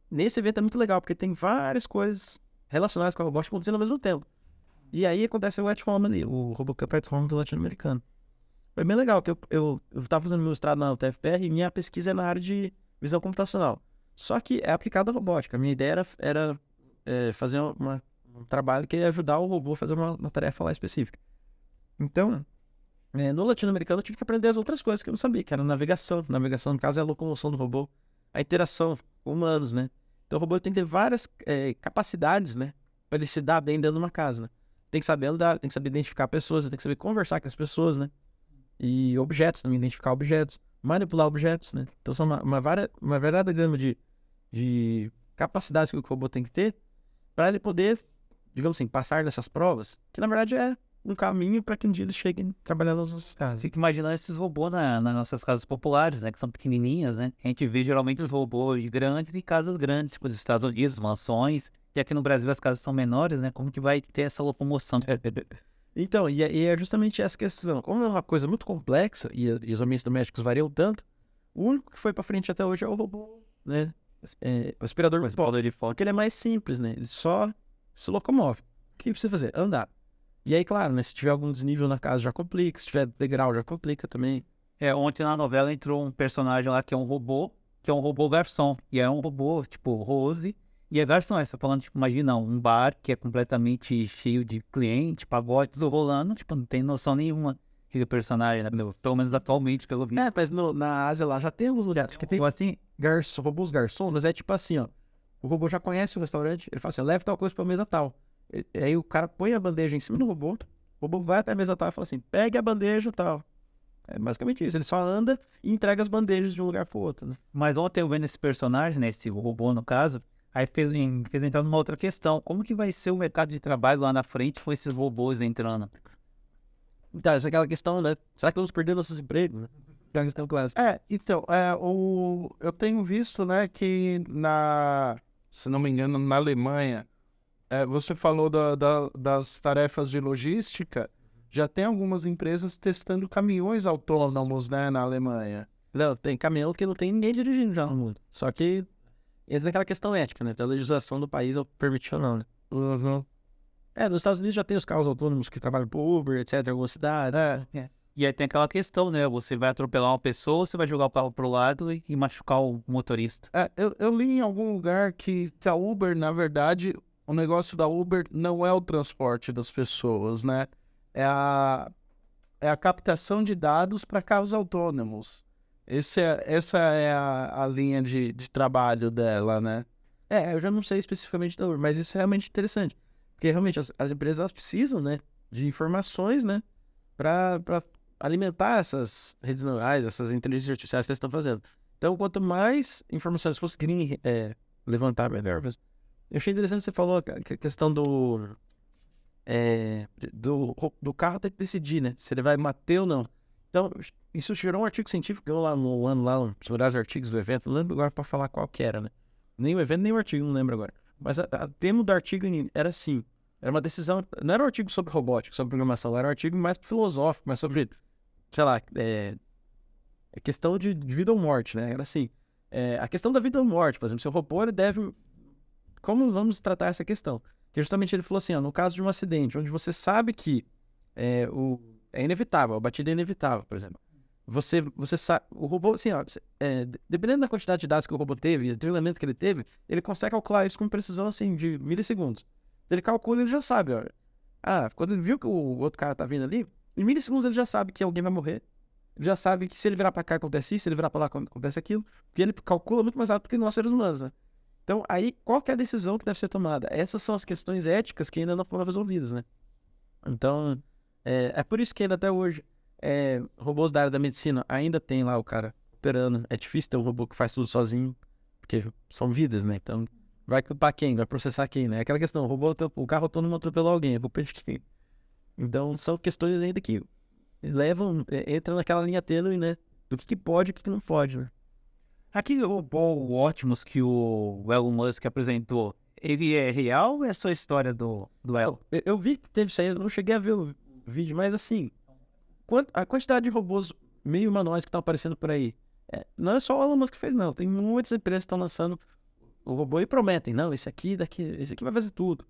nesse evento é muito legal, porque tem várias coisas relacionadas com a robótica acontecendo ao mesmo tempo. E aí acontece o At Home ali, o RoboCup At Home do latino-americano. Foi bem legal, porque eu tava fazendo meu mestrado na UTFPR e minha pesquisa é na área de visão computacional. Só que é aplicada à robótica. A minha ideia era fazer um trabalho que ia ajudar o robô a fazer uma tarefa lá específica. Então, No latino-americano eu tive que aprender as outras coisas que eu não sabia, que era navegação. Navegação, no caso, é a locomoção do robô. A interação com humanos, né? Então o robô tem que ter várias capacidades, né? Para ele se dar bem dentro de uma casa, né? Tem que saber andar, tem que saber identificar pessoas, tem que saber conversar com as pessoas, né? E objetos também, identificar objetos, manipular objetos, né? Então são uma variada gama de capacidades que o robô tem que ter para ele poder, digamos assim, passar nessas provas, que na verdade é um caminho para que um dia eles cheguem a trabalhar nas nossas casas. Fico imaginando esses robôs nas nossas casas populares, né? Que são pequenininhas, né? A gente vê geralmente os robôs grandes em casas grandes, tipo dos Estados Unidos, mansões. E aqui no Brasil as casas são menores, né? Como que vai ter essa locomoção? Então, e é justamente essa questão. Como é uma coisa muito complexa e os ambientes domésticos variam tanto, o único que foi para frente até hoje é o robô, né? O aspirador de pó, porque ele é mais simples, né? Ele só se locomove. O que precisa fazer? Andar. E aí, claro, né? Se tiver algum desnível na casa já complica, se tiver degrau já complica também. Ontem na novela entrou um personagem lá que é um robô garçom. E é um robô, tipo, Rose. E é garçom, você tá falando, tipo, imagina, um bar que é completamente cheio de cliente, pagode, tudo rolando, tipo, não tem noção nenhuma que o personagem, né? Pelo menos atualmente, pelo visto. Mas na Ásia lá já tem alguns lugares que tem Então, assim, robôs garçons, mas é tipo assim, ó. O robô já conhece o restaurante, ele fala assim, leve tal coisa pra mesa tal. Aí o cara põe a bandeja em cima do robô, o robô vai até a mesa tal e fala assim, pegue a bandeja tal. É basicamente isso, ele só anda e entrega as bandejas de um lugar pro outro, né? mas ontem eu vendo esse personagem, né, esse robô no caso, aí fez entrar numa outra questão. Como que vai ser o mercado de trabalho lá na frente com esses robôs entrando? Então, essa é aquela questão, né? Será que vamos perder nossos empregos, né? Aquela questão clássica. Então, eu tenho visto, né, que se não me engano, na Alemanha, você falou das tarefas de logística, já tem algumas empresas testando caminhões autônomos, né, na Alemanha. Não, tem caminhão que não tem ninguém dirigindo já no mundo. Só que entra naquela questão ética, né? Então, a legislação do país permite ou não, né? Uhum. Nos Estados Unidos já tem os carros autônomos que trabalham por Uber, etc, em algumas cidades. E aí tem aquela questão, né? Você vai atropelar uma pessoa, você vai jogar o carro pro lado e machucar o motorista. Eu li em algum lugar que a Uber, na verdade, o negócio da Uber não é o transporte das pessoas, né? É a captação de dados para carros autônomos. Essa é a linha de trabalho dela, né? Eu já não sei especificamente da Uber, mas isso é realmente interessante. Porque realmente as empresas elas precisam, né, de informações, né, para alimentar essas redes neurais, essas inteligências artificiais que eles estão fazendo. Então, quanto mais informações conseguirem levantar, melhor mesmo. Eu achei interessante você falou a questão do carro ter que decidir, né, se ele vai bater ou não. Então, isso gerou um artigo científico, ganhou lá no ano, lá, os melhores artigos do evento, não lembro agora para falar qual que era, né. Nem o evento, nem o artigo, não lembro agora. Mas o tema do artigo era assim, era uma decisão, não era um artigo sobre robótica, sobre programação, era um artigo mais filosófico, mais sobre, sei lá, questão de vida ou morte, né? Era assim, a questão da vida ou morte, por exemplo, se o robô ele deve, como vamos tratar essa questão? Que justamente ele falou assim, ó, no caso de um acidente, onde você sabe que é inevitável, a batida é inevitável, por exemplo. Você sabe, o robô, assim, ó, dependendo da quantidade de dados que o robô teve e do treinamento que ele teve, ele consegue calcular isso com precisão, assim, de milissegundos. Ele calcula e ele já sabe, ó. Quando ele viu que o outro cara tá vindo ali, em milissegundos ele já sabe que alguém vai morrer. Ele já sabe que se ele virar pra cá acontece isso, se ele virar pra lá acontece aquilo, porque ele calcula muito mais rápido que nós seres humanos, né? Então, aí, qual que é a decisão que deve ser tomada? Essas são as questões éticas que ainda não foram resolvidas, né? Então, é por isso que ainda até hoje, robôs da área da medicina ainda tem lá o cara operando. É difícil ter um robô que faz tudo sozinho, porque são vidas, né? Então, vai culpar quem? Vai processar quem, né? Aquela questão, o carro autônomo atropelou alguém, a culpa é de quem? Então, são questões ainda que entram naquela linha tênue, né? Do que pode e o que não pode, né? Aquele robô, o Optimus que o Elon Musk apresentou, ele é real ou é só história do Elon? Eu vi que teve isso aí, eu não cheguei a ver o vídeo, mas assim, a quantidade de robôs meio humanoides que estão aparecendo por aí, não é só o Elon Musk que fez, não. Tem muitas empresas que estão lançando o robô e prometem, não, esse aqui vai fazer tudo.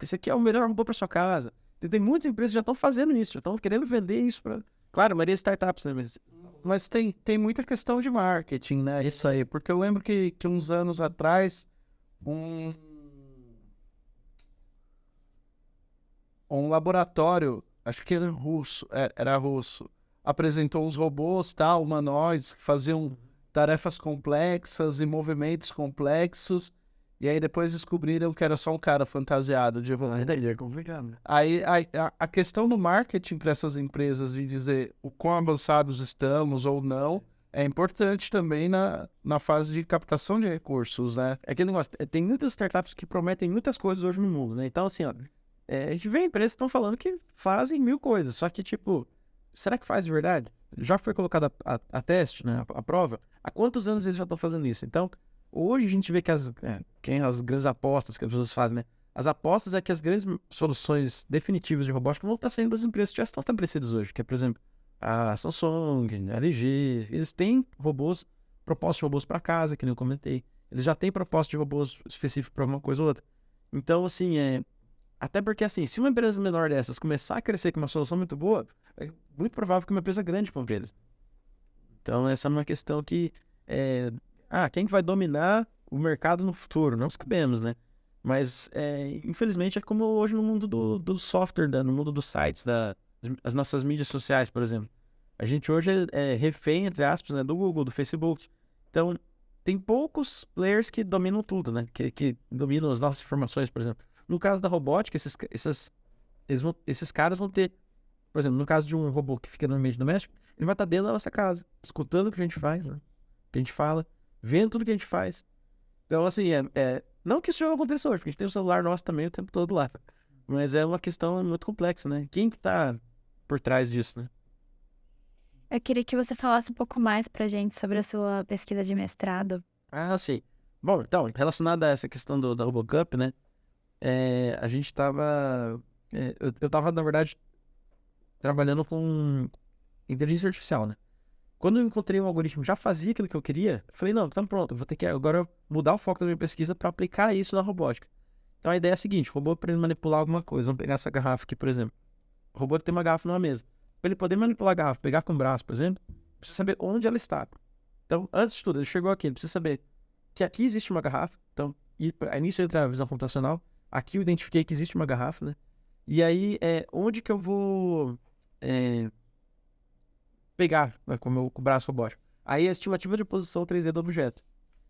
Esse aqui é o melhor robô para sua casa. Tem muitas empresas que já estão fazendo isso, já estão querendo vender isso para... Claro, a maioria é startups, né? Mas tem muita questão de marketing, né? Isso aí. Porque eu lembro que uns anos atrás, um laboratório acho que era russo, era russo, apresentou uns robôs, tal, humanoides, que faziam tarefas complexas e movimentos complexos, e aí depois descobriram que era só um cara fantasiado de robô. Daí é complicado, né? Aí a questão do marketing para essas empresas de dizer o quão avançados estamos ou não é importante também na fase de captação de recursos, né? É aquele negócio, tem muitas startups que prometem muitas coisas hoje no mundo, né? Então, assim, ó, a gente vê empresas que estão falando que fazem 1000 coisas, só que, tipo, será que faz de verdade? Já foi colocado a teste, né? A prova. Há quantos anos eles já estão fazendo isso? Então, hoje a gente vê que as grandes apostas que as pessoas fazem, né? As apostas é que as grandes soluções definitivas de robótica vão estar saindo das empresas que já estão estabelecidas hoje, que é, por exemplo, a Samsung, a LG, eles têm robôs, propostas de robôs para casa, que nem eu comentei. Eles já têm propostas de robôs específicos para uma coisa ou outra. Então, assim, até porque, assim, se uma empresa menor dessas começar a crescer com uma solução muito boa, é muito provável que uma empresa grande compre eles. Então, essa é uma questão que quem que vai dominar o mercado no futuro? Não sabemos, né? Mas, infelizmente, é como hoje no mundo do software, no mundo dos sites, as nossas mídias sociais, por exemplo. A gente hoje é refém, entre aspas, né, do Google, do Facebook. Então, tem poucos players que dominam tudo, né? Que dominam as nossas informações, por exemplo. No caso da robótica, esses caras vão ter, por exemplo, no caso de um robô que fica no ambiente doméstico, ele vai estar dentro da nossa casa, escutando o que a gente faz, né? O que a gente fala, vendo tudo que a gente faz. Então, assim, não que isso já aconteça hoje, porque a gente tem o celular nosso também o tempo todo lá. Mas é uma questão muito complexa, né? Quem que tá por trás disso, né? Eu queria que você falasse um pouco mais pra gente sobre a sua pesquisa de mestrado. Ah, sim. Bom, então, relacionado a essa questão da RoboCup, né? A gente tava... eu tava, na verdade, trabalhando com inteligência artificial, né? Quando eu encontrei um algoritmo que já fazia aquilo que eu queria, eu falei, não, tá pronto, eu vou ter que agora mudar o foco da minha pesquisa para aplicar isso na robótica. Então a ideia é a seguinte, o robô para ele manipular alguma coisa, vamos pegar essa garrafa aqui, por exemplo. O robô tem uma garrafa numa mesa. Para ele poder manipular a garrafa, pegar com o braço, por exemplo, precisa saber onde ela está. Então, antes de tudo, ele chegou aqui, ele precisa saber que aqui existe uma garrafa. Então, aí nisso entra a visão computacional. Aqui eu identifiquei que existe uma garrafa, né? E aí, onde que eu vou pegar, né, com o braço robótico? Aí é a estimativa de posição 3D do objeto.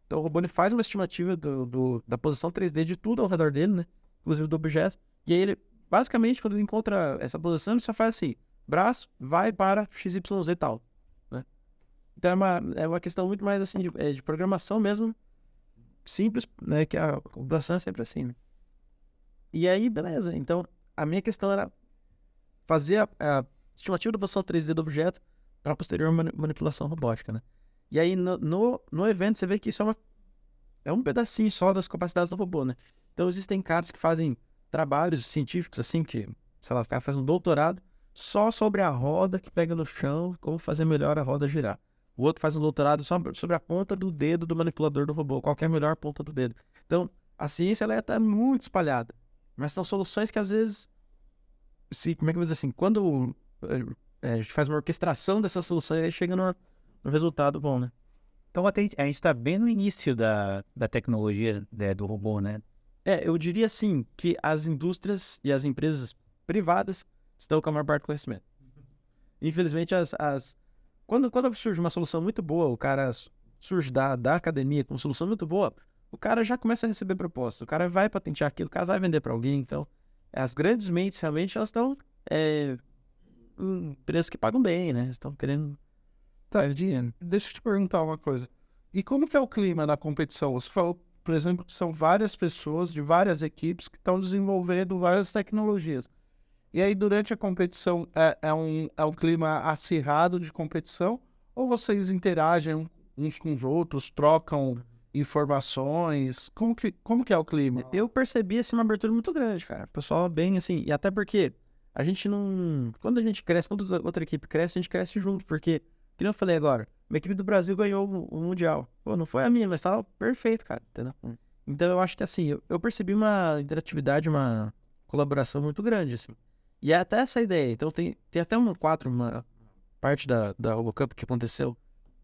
Então, o robô ele faz uma estimativa da posição 3D de tudo ao redor dele, né? Inclusive do objeto. E aí ele, basicamente, quando ele encontra essa posição, ele só faz assim, braço vai para XYZ e tal, né? Então é uma questão muito mais assim de programação mesmo, simples, né? Que a computação é sempre assim, né? E aí, beleza. Então, a minha questão era fazer a estimativa da posição 3D do objeto para posterior manipulação robótica, né? E aí, no evento, você vê que isso é um pedacinho só das capacidades do robô, né? Então, existem caras que fazem trabalhos científicos, assim, que, sei lá, o cara faz um doutorado só sobre a roda que pega no chão, como fazer melhor a roda girar. O outro faz um doutorado só sobre a ponta do dedo do manipulador do robô, qual que é a melhor ponta do dedo. Então, a ciência, ela está muito espalhada. Mas são soluções que, às vezes, como é que eu vou dizer assim, quando a gente faz uma orquestração dessas soluções, aí chega no resultado bom, né? Então até a gente está bem no início da tecnologia do robô, né? Eu diria assim, que as indústrias e as empresas privadas estão com a maior parte do conhecimento. Infelizmente, quando surge uma solução muito boa, o cara surge da academia com uma solução muito boa, o cara já começa a receber propostas, o cara vai patentear aquilo, o cara vai vender para alguém. Então, as grandes mentes realmente, elas estão em empresas que pagam bem, né? Estão querendo... Tá, Ediane, deixa eu te perguntar uma coisa. E como que é o clima na competição? Você falou, por exemplo, que são várias pessoas de várias equipes que estão desenvolvendo várias tecnologias. E aí, durante a competição, é um clima acirrado de competição? Ou vocês interagem uns com os outros, trocam informações? Como que é o clima? Eu percebi, assim, uma abertura muito grande, cara. O pessoal bem, assim... E até porque a gente não... Quando a gente cresce, quando outra equipe cresce, a gente cresce junto. Porque, como eu falei agora, uma equipe do Brasil ganhou o Mundial. Pô, não foi a minha, mas tava perfeito, cara. Entendeu? Então, eu acho que, assim, eu percebi uma interatividade, uma colaboração muito grande, assim. E é até essa ideia. Então, tem até uma parte da RoboCup que aconteceu,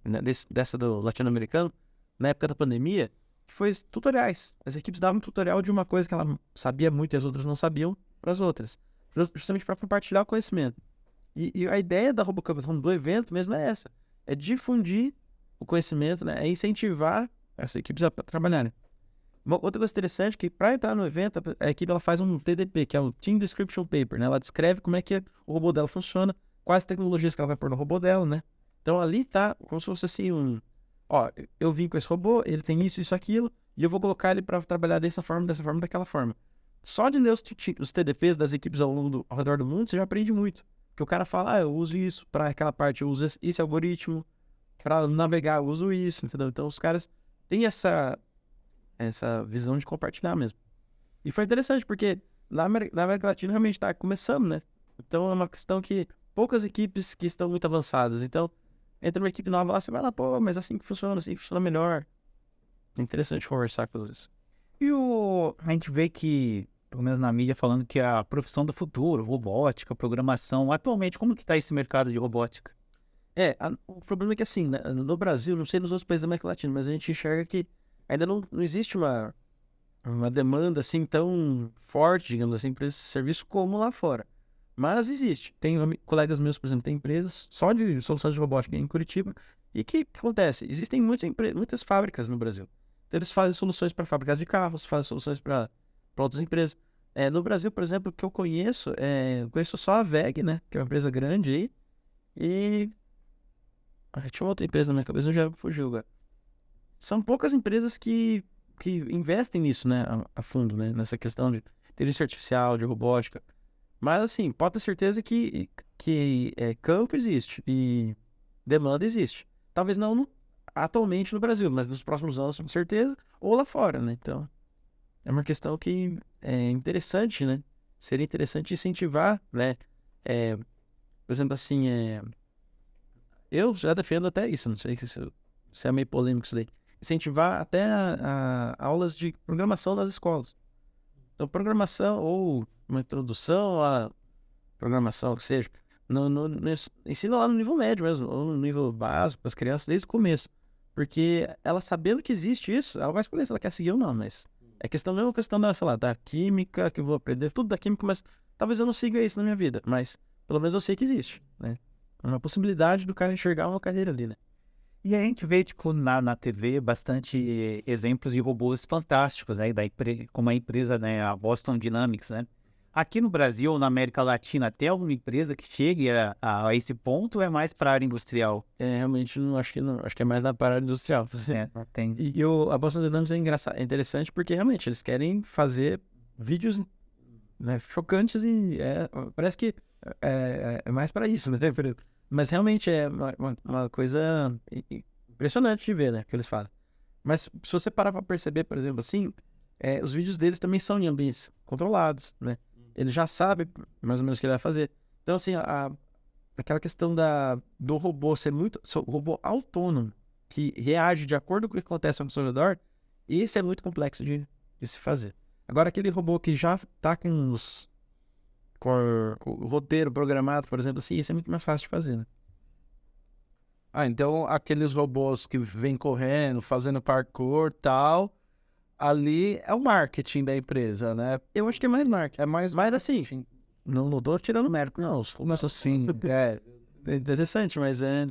né, dessa do latino-americano, na época da pandemia, que foi tutoriais. As equipes davam tutorial de uma coisa que ela sabia muito e as outras não sabiam para as outras. justamente para compartilhar o conhecimento. E a ideia da RoboCubathon do evento mesmo é essa, é difundir o conhecimento, né? É incentivar essas equipes a trabalharem. Outra coisa interessante é que para entrar no evento, a equipe ela faz um TDP, que é o Team Description Paper, né? Ela descreve como é que o robô dela funciona, quais tecnologias que ela vai pôr no robô dela, né? Então ali tá como se fosse assim ó, eu vim com esse robô, ele tem isso, aquilo, e eu vou colocar ele para trabalhar dessa forma, daquela forma. Só de ler os TDPs das equipes ao redor do mundo, você já aprende muito. Porque o cara fala, eu uso isso para aquela parte, eu uso esse algoritmo, para navegar, eu uso isso, entendeu? Então os caras têm essa visão de compartilhar mesmo. E foi interessante, porque na América Latina realmente está começando, né? Então é uma questão que poucas equipes que estão muito avançadas. Então, entra uma equipe nova lá, você vai lá, pô, mas assim que funciona melhor. É interessante conversar com eles. E a gente vê que, pelo menos na mídia, falando que a profissão do futuro, robótica, programação, atualmente, como que tá esse mercado de robótica? O problema é que assim, né, no Brasil, não sei nos outros países da América Latina, mas a gente enxerga que ainda não existe uma demanda assim tão forte, digamos assim, para esse serviço como lá fora. Mas existe. Tem colegas meus, por exemplo, tem empresas só de soluções de robótica em Curitiba. E o que acontece? Existem muitas fábricas no Brasil. Então eles fazem soluções para fábricas de carros, fazem soluções para outras empresas. No Brasil, por exemplo, o que eu conheço só a WEG, né? Que é uma empresa grande aí. E tinha uma outra empresa na minha cabeça, já fugiu agora. São poucas empresas que investem nisso, né, a fundo, né, nessa questão de inteligência artificial, de robótica. Mas, assim, pode ter certeza que campo existe e demanda existe. Talvez não atualmente no Brasil, mas nos próximos anos, com certeza, ou lá fora, né? Então, é uma questão que é interessante, né? Seria interessante incentivar, né? Por exemplo, assim, eu já defendo até isso, não sei se é meio polêmico isso daí. Incentivar até aulas de programação nas escolas. Então, programação ou uma introdução à programação, que seja, ensina lá no nível médio mesmo, ou no nível básico, para as crianças, desde o começo. Porque ela sabendo que existe isso, ela vai escolher se ela quer seguir ou não, mas é mesmo questão da, sei lá, da química, que eu vou aprender tudo da química, mas talvez eu não siga isso na minha vida, mas pelo menos eu sei que existe, né? É uma possibilidade do cara enxergar uma carreira ali, né? E a gente vê, tipo, na TV, bastante exemplos de robôs fantásticos, né? Como a empresa, né? A Boston Dynamics, né? Aqui no Brasil, ou na América Latina, tem alguma empresa que chegue a esse ponto ou é mais para a área industrial? Realmente não, acho que é mais na área industrial. Tem. E a Boston Dynamics é interessante porque realmente eles querem fazer vídeos, né, chocantes e parece que é mais para isso, né? Mas realmente é uma coisa impressionante de ver, né? Que eles fazem. Mas se você parar para perceber, por exemplo, assim, os vídeos deles também são em ambientes controlados, né? Ele já sabe mais ou menos o que ele vai fazer. Então, assim, aquela questão do robô ser robô autônomo, que reage de acordo com o que acontece ao seu redor, isso é muito complexo de se fazer. Agora, aquele robô que já está com o roteiro programado, por exemplo, assim, isso é muito mais fácil de fazer, né? Então aqueles robôs que vêm correndo, fazendo parkour e tal, ali é o marketing da empresa, né? Eu acho que é mais marketing. É mais assim, não tô tirando mérito, não. Começou assim, é interessante, mas é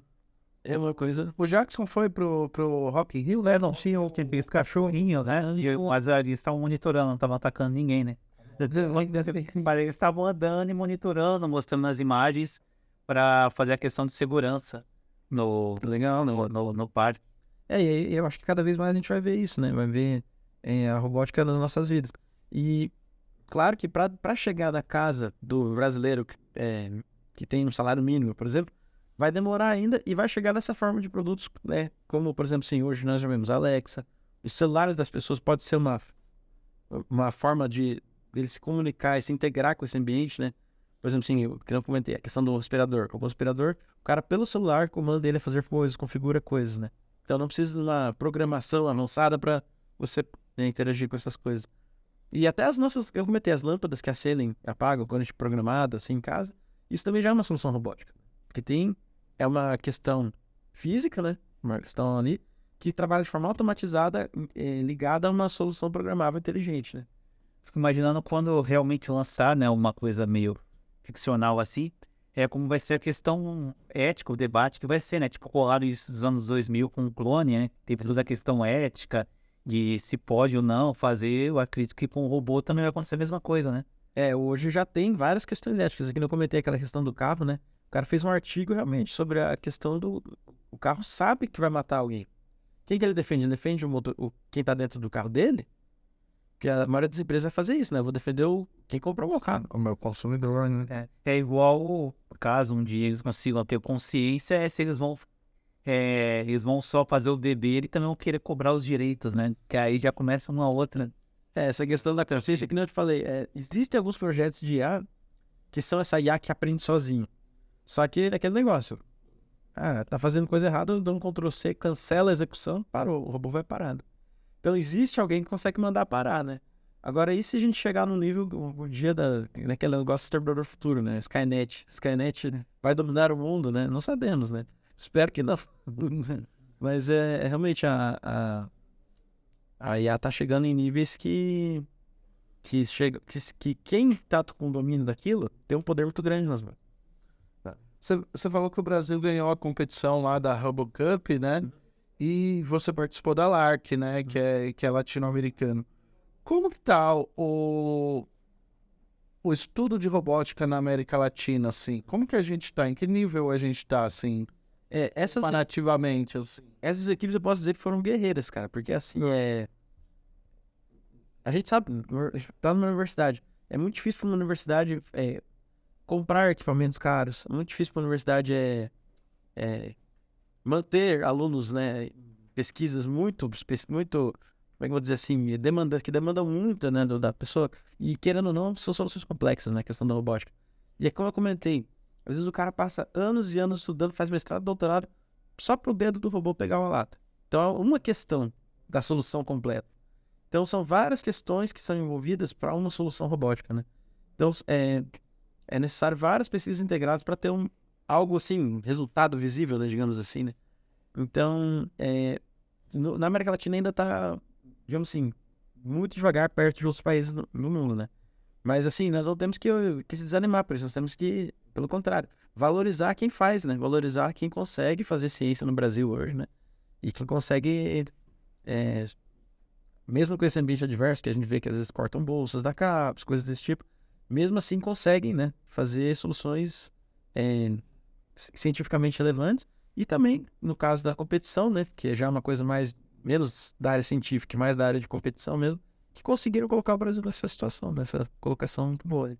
uma coisa... O Jackson foi pro Rock in Rio, né? Não tinha aqueles cachorrinhos, né? Mas eles estavam monitorando, não estavam atacando ninguém, né? Eles estavam andando e monitorando, mostrando as imagens para fazer a questão de segurança no parque. E eu acho que cada vez mais a gente vai ver isso, né? Vai ver a robótica nas nossas vidas. E claro que para chegar na casa do brasileiro que tem um salário mínimo, por exemplo, vai demorar ainda e vai chegar dessa forma de produtos, né? Como, por exemplo, sim, hoje nós já vemos a Alexa. Os celulares das pessoas pode ser uma forma de ele se comunicar e se integrar com esse ambiente, né? Por exemplo, assim, que eu comentei, a questão do aspirador. Com o aspirador, o cara pelo celular comanda ele a fazer coisas, configura coisas, né? Então não precisa de uma programação avançada para você interagir com essas coisas. E até eu comentei, as lâmpadas que acendem e apagam quando a gente programada assim em casa, isso também já é uma solução robótica. Porque é uma questão física, né? Uma questão ali que trabalha de forma automatizada ligada a uma solução programável inteligente, né? Fico imaginando quando realmente lançar, né, uma coisa meio ficcional assim, é como vai ser a questão ética, o debate que vai ser, né? Tipo, rolado isso dos anos 2000 com o Clone, né? Teve toda a questão ética de se pode ou não fazer. Eu acredito que com o robô também vai acontecer a mesma coisa, né? Hoje já tem várias questões éticas. Aqui eu comentei aquela questão do carro, né? O cara fez um artigo realmente sobre a questão do... O carro sabe que vai matar alguém. Quem que ele defende? Ele defende quem tá dentro do carro dele? Porque a maioria das empresas vai fazer isso, né? Eu vou defender quem comprou o meu carro. O meu consumidor, né? É igual, caso um dia eles consigam ter consciência, se eles vão só fazer o dever e também vão querer cobrar os direitos, né? Que aí já começa uma outra. Essa questão da consciência, que nem eu te falei, existem alguns projetos de IA que são essa IA que aprende sozinho. Só que é aquele negócio. Tá fazendo coisa errada, eu dou um Ctrl+C, cancela a execução, parou, o robô vai parando. Então existe alguém que consegue mandar parar, né? Agora, e se a gente chegar no nível, o dia daquele negócio Exterminador do Futuro, né? Skynet. Skynet vai dominar o mundo, né? Não sabemos, né? Espero que não. Mas realmente a IA tá chegando em níveis que quem tá com o domínio daquilo tem um poder muito grande nas mãos. Você falou que o Brasil ganhou a competição lá da RoboCup, né? E você participou da LARC, né? Que é latino-americano. Como que tá o estudo de robótica na América Latina, assim? Como que a gente tá? Em que nível a gente tá, assim, comparativamente, assim? Essas equipes eu posso dizer que foram guerreiras, cara, porque assim, a gente sabe, tá numa universidade, é muito difícil para uma universidade comprar equipamentos caros, é muito difícil para uma universidade manter alunos, né, pesquisas muito, como é que eu vou dizer assim, que demandam muito, né, da pessoa, e querendo ou não, são soluções complexas, né, a questão da robótica. E é como eu comentei, às vezes o cara passa anos e anos estudando, faz mestrado, doutorado, só pro dedo do robô pegar uma lata. Então é uma questão da solução completa. Então são várias questões que são envolvidas para uma solução robótica, né. Então é necessário várias pesquisas integradas para ter algo assim, resultado visível, né, digamos assim, né. Então, na América Latina ainda está, digamos assim, muito devagar perto de outros países no mundo, né. Mas assim, nós não temos que se desanimar por isso, nós temos que, pelo contrário, valorizar quem faz, né, valorizar quem consegue fazer ciência no Brasil hoje, né, e quem consegue, mesmo com esse ambiente adverso, que a gente vê que às vezes cortam bolsas da CAPES, coisas desse tipo, mesmo assim conseguem, né, fazer soluções cientificamente relevantes, e também, no caso da competição, né, que é já uma coisa menos da área científica e mais da área de competição mesmo, que conseguiram colocar o Brasil nessa situação, nessa colocação muito boa.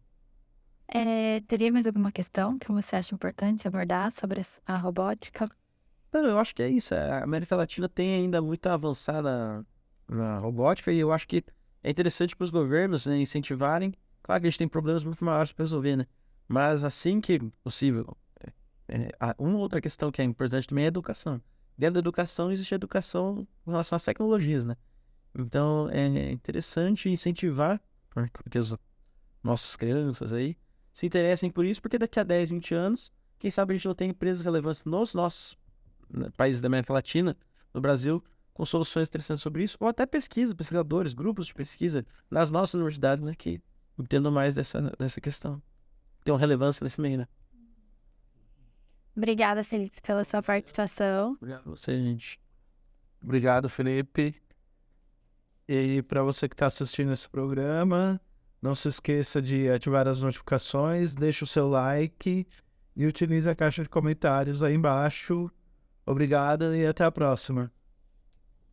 Teria mais alguma questão que você acha importante abordar sobre a robótica? Não, eu acho que é isso. A América Latina tem ainda muito a avançar na robótica, e eu acho que é interessante para os governos, né, incentivarem. Claro que a gente tem problemas muito maiores para resolver, né? Mas assim que possível. Uma outra questão que é importante também é a educação. Dentro da educação existe a educação com relação às tecnologias, né? Então é interessante incentivar que as nossas crianças aí se interessem por isso, porque daqui a 10, 20 anos, quem sabe a gente não tem empresas relevantes nos nossos países da América Latina, no Brasil, com soluções interessantes sobre isso, ou até pesquisadores, grupos de pesquisa nas nossas universidades, né, que entendam mais dessa questão. Tem uma relevância nesse meio, né? Obrigada, Felipe, pela sua participação. Obrigado a você, gente. Obrigado, Felipe. E para você que está assistindo esse programa, não se esqueça de ativar as notificações, deixa o seu like e utilize a caixa de comentários aí embaixo. Obrigado e até a próxima.